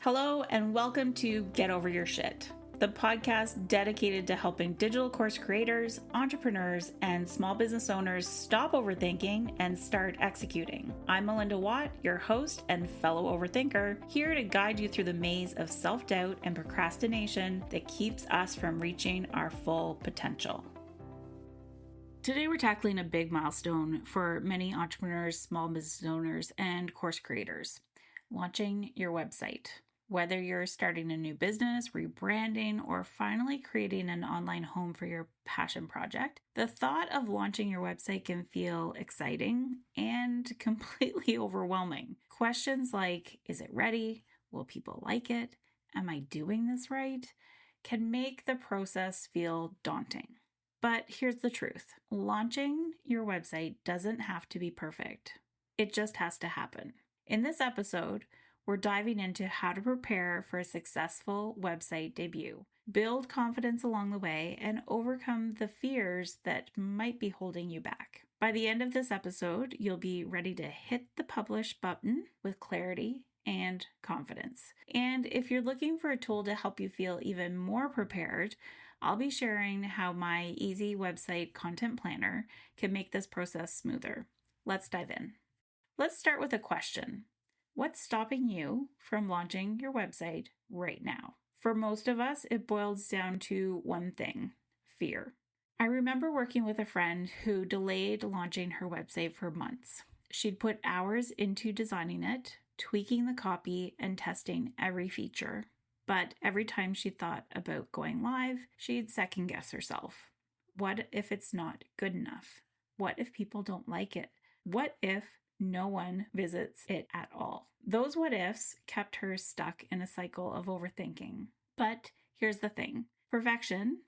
Hello, and welcome to Get Over Your Shit, the podcast dedicated to helping digital course creators, entrepreneurs, and small business owners stop overthinking and start executing. I'm Melinda Watt, your host and fellow overthinker, here to guide you through the maze of self-doubt and procrastination that keeps us from reaching our full potential. Today, we're tackling a big milestone for many entrepreneurs, small business owners, and course creators: launching your website. Whether you're starting a new business, rebranding, or finally creating an online home for your passion project, the thought of launching your website can feel exciting and completely overwhelming. Questions like, is it ready? Will people like it? Am I doing this right? Can make the process feel daunting. But here's the truth. Launching your website doesn't have to be perfect. It just has to happen. In this episode, we're diving into how to prepare for a successful website debut, build confidence along the way, and overcome the fears that might be holding you back. By the end of this episode, you'll be ready to hit the publish button with clarity and confidence. And if you're looking for a tool to help you feel even more prepared, I'll be sharing how my easy website content planner can make this process smoother. Let's dive in. Let's start with a question. What's stopping you from launching your website right now? For most of us, it boils down to one thing: fear. I remember working with a friend who delayed launching her website for months. She'd put hours into designing it, tweaking the copy, and testing every feature. But every time she thought about going live, she'd second guess herself. What if it's not good enough? What if people don't like it? What if no one visits it at all? Those what ifs kept her stuck in a cycle of overthinking. But here's the thing: perfection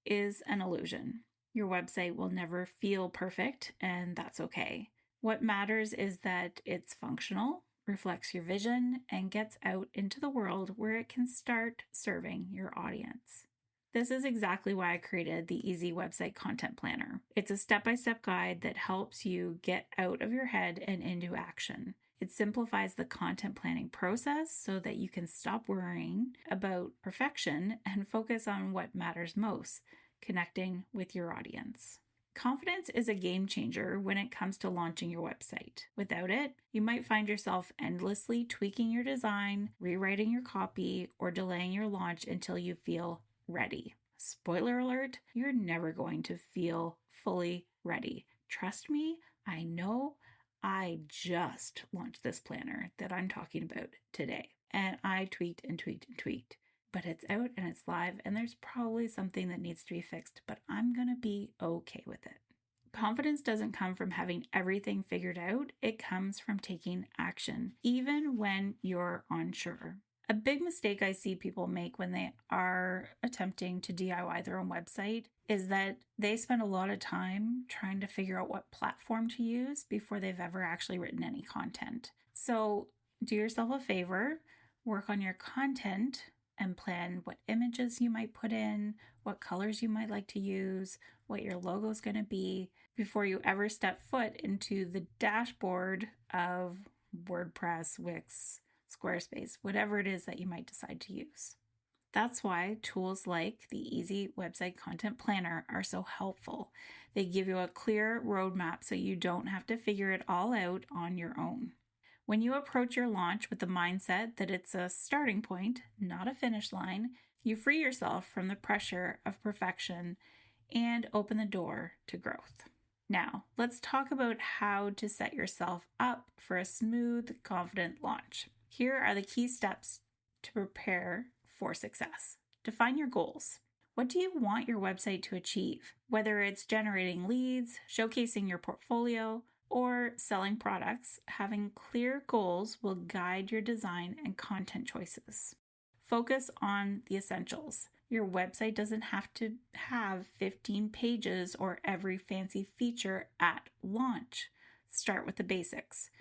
is an illusion. Your website will never feel perfect, and that's okay. What matters is that it's functional, reflects your vision, and gets out into the world where it can start serving your audience. This is exactly why I created the Easy Website Content Planner. It's a step-by-step guide that helps you get out of your head and into action. It simplifies the content planning process so that you can stop worrying about perfection and focus on what matters most: connecting with your audience. Confidence is a game changer when it comes to launching your website. Without it, you might find yourself endlessly tweaking your design, rewriting your copy, or delaying your launch until you feel ready. Spoiler alert, you're never going to feel fully ready. Trust me, I know. I just launched this planner that I'm talking about today, and I tweaked and tweaked and tweaked. But it's out and it's live, and there's probably something that needs to be fixed, but I'm going to be okay with it. Confidence doesn't come from having everything figured out. It comes from taking action, even when you're unsure. A big mistake I see people make when they are attempting to DIY their own website is that they spend a lot of time trying to figure out what platform to use before they've ever actually written any content. So do yourself a favor, work on your content, and plan what images you might put in, what colors you might like to use, what your logo is going to be before you ever step foot into the dashboard of WordPress, Wix, Squarespace, whatever it is that you might decide to use. That's why tools like the Easy Website Content Planner are so helpful. They give you a clear roadmap so you don't have to figure it all out on your own. When you approach your launch with the mindset that it's a starting point, not a finish line, you free yourself from the pressure of perfection and open the door to growth. Now, let's talk about how to set yourself up for a smooth, confident launch. Here are the key steps to prepare for success. Define your goals. What do you want your website to achieve? Whether it's generating leads, showcasing your portfolio, or selling products, having clear goals will guide your design and content choices. Focus on the essentials. Your website doesn't have to have 15 pages or every fancy feature at launch. Start with the basics: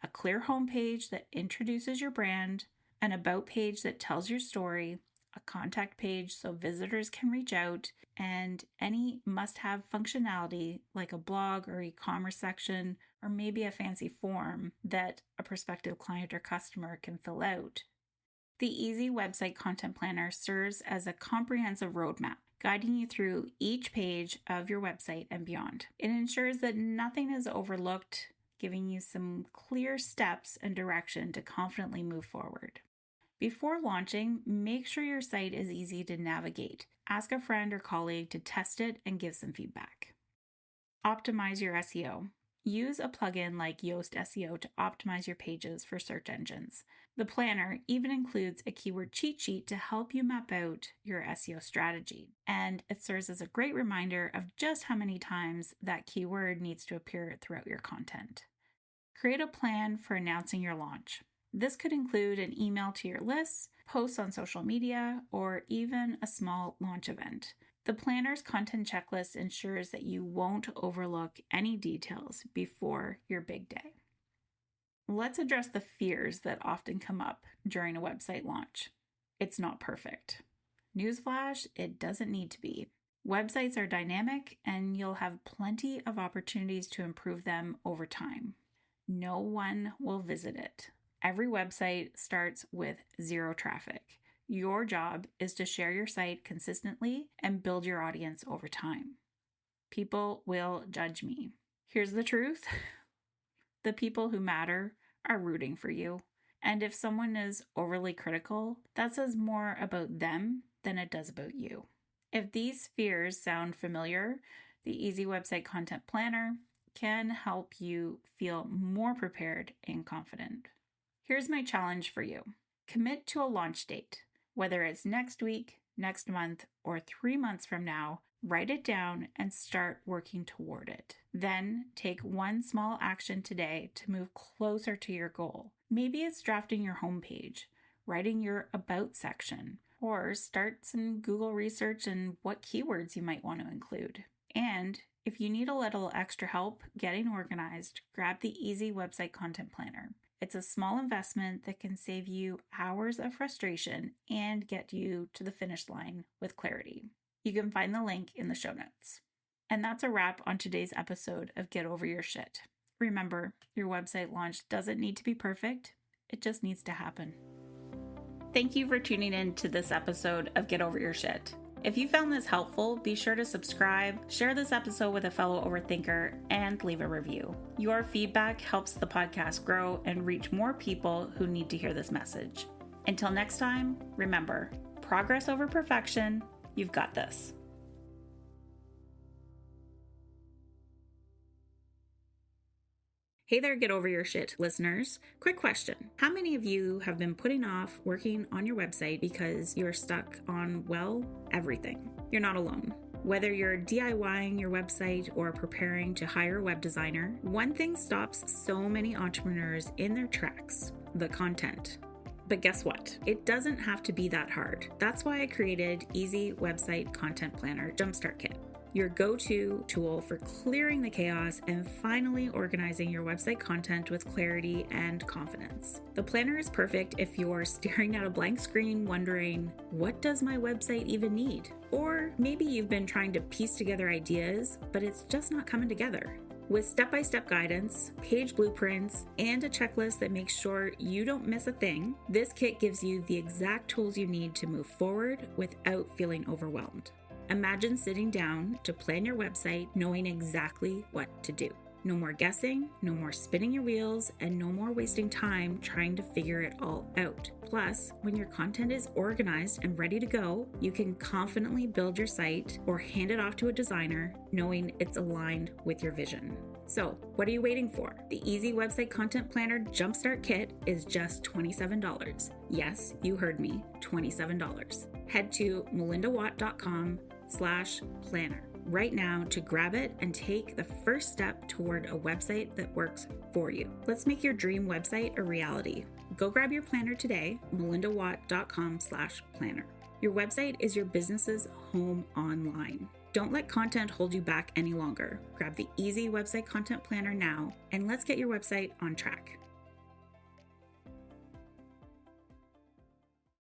a clear homepage that introduces your brand, an about page that tells your story, a contact page so visitors can reach out, and any must-have functionality like a blog or e-commerce section, or maybe a fancy form that a prospective client or customer can fill out. The Easy Website Content Planner serves as a comprehensive roadmap, guiding you through each page of your website and beyond. It ensures that nothing is overlooked, giving you some clear steps and direction to confidently move forward. Before launching, make sure your site is easy to navigate. Ask a friend or colleague to test it and give some feedback. Optimize your SEO. Use a plugin like Yoast SEO to optimize your pages for search engines. The planner even includes a keyword cheat sheet to help you map out your SEO strategy, and it serves as a great reminder of just how many times that keyword needs to appear throughout your content. Create a plan for announcing your launch. This could include an email to your lists, posts on social media, or even a small launch event. The planner's content checklist ensures that you won't overlook any details before your big day. Let's address the fears that often come up during a website launch. It's not perfect. Newsflash, it doesn't need to be. Websites are dynamic, and you'll have plenty of opportunities to improve them over time. No one will visit it. Every website starts with zero traffic. Your job is to share your site consistently and build your audience over time. People will judge me. Here's the truth. The people who matter are rooting for you. And if someone is overly critical, that says more about them than it does about you. If these fears sound familiar, the Easy Website Content Planner can help you feel more prepared and confident. Here's my challenge for you. Commit to a launch date. Whether it's next week, next month, or 3 months from now, write it down and start working toward it. Then take one small action today to move closer to your goal. Maybe it's drafting your homepage, writing your about section, or start some Google research and what keywords you might want to include. And if you need a little extra help getting organized, grab the Easy Website Content Planner. It's a small investment that can save you hours of frustration and get you to the finish line with clarity. You can find the link in the show notes. And that's a wrap on today's episode of Get Over Your Shit. Remember, your website launch doesn't need to be perfect. It just needs to happen. Thank you for tuning in to this episode of Get Over Your Shit. If you found this helpful, be sure to subscribe, share this episode with a fellow overthinker, and leave a review. Your feedback helps the podcast grow and reach more people who need to hear this message. Until next time, remember, progress over perfection. You've got this. Hey there, Get Over Your Shit listeners. Quick question. How many of you have been putting off working on your website because you're stuck on, well, everything? You're not alone. Whether you're DIYing your website or preparing to hire a web designer, one thing stops so many entrepreneurs in their tracks: the content. But guess what? It doesn't have to be that hard. That's why I created Easy Website Content Planner Jumpstart Kit, your go-to tool for clearing the chaos and finally organizing your website content with clarity and confidence. The planner is perfect if you're staring at a blank screen wondering, what does my website even need? Or maybe you've been trying to piece together ideas, but it's just not coming together. With step-by-step guidance, page blueprints, and a checklist that makes sure you don't miss a thing, this kit gives you the exact tools you need to move forward without feeling overwhelmed. Imagine sitting down to plan your website knowing exactly what to do. No more guessing, no more spinning your wheels, and no more wasting time trying to figure it all out. Plus, when your content is organized and ready to go, you can confidently build your site or hand it off to a designer knowing it's aligned with your vision. So, what are you waiting for? The Easy Website Content Planner Jumpstart Kit is just $27. Yes, you heard me, $27. Head to melindawatt.com/planner right now to grab it and take the first step toward a website that works for you. Let's make your dream website a reality. Go grab your planner today, melindawatt.com/planner. Your website is your business's home online. Don't let content hold you back any longer. Grab the Easy Website Content Planner now, and let's get your website on track.